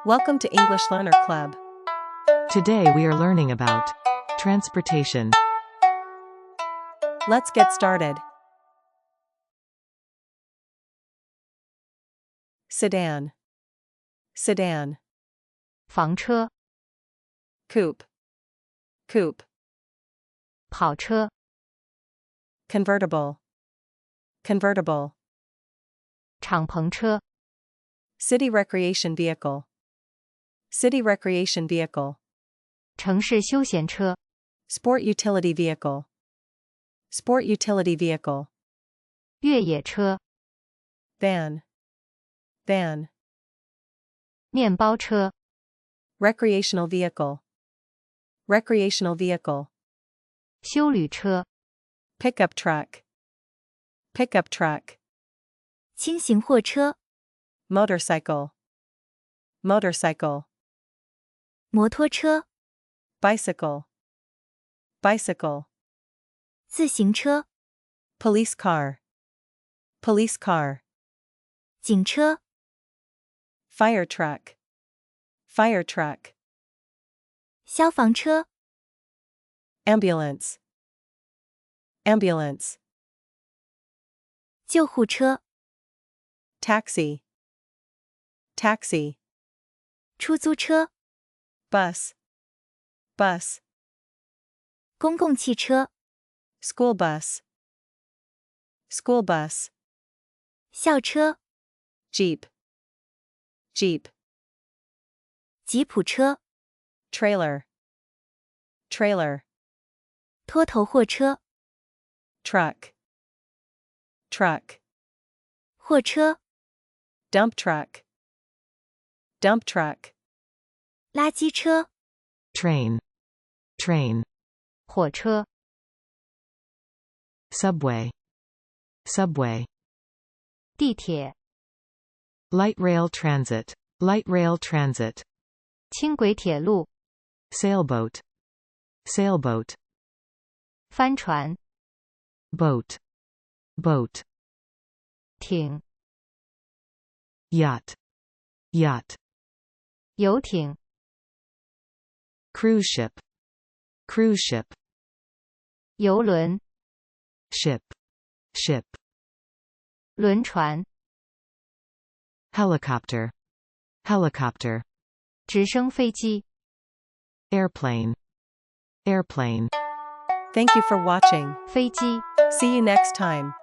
Welcome to English Learner Club. Today we are learning about transportation. Let's get started. Sedan. Sedan. 房车、 Coupe. Coupe. 跑车、 Convertible. Convertible. 敞篷车、 City recreation vehicle. City recreation vehicle. 城市休闲车、 Sport utility vehicle. Sport utility vehicle. 越野车、 Van. Van. 面包车、 Recreational vehicle. Recreational vehicle. 休旅车、 Pickup truck. Pickup truck. 轻型货车、 Motorcycle. Motorcycle. 摩托车、 Bicycle. Bicycle. 自行车、 Police car. Police car. 警车、 Fire truck. Fire truck. 消防车、 Ambulance. Ambulance. 救护车、 Taxi. Taxi. 出租车、 Bus. Bus. 公共汽车、 School bus. School bus. 校车、 Jeep. Jeep. 吉普车、 Trailer. Trailer. 拖头货车、 Truck. Truck. 货车、 Dump truck. Dump truck. 垃圾车、 Train. Train. 火车、 Subway. Subway. 地铁、 Light rail transit. Light rail transit. 轻轨铁路、 Sailboat. Sailboat. 帆船、 Boat. Boat. 艇、 Yacht. Yacht. 游艇、 Cruise ship. Cruise ship. 游轮、 Ship. Ship. 轮船、 Helicopter. Helicopter. 直升飞机。 Airplane. Airplane. Thank you for watching. 飞机。 See you next time.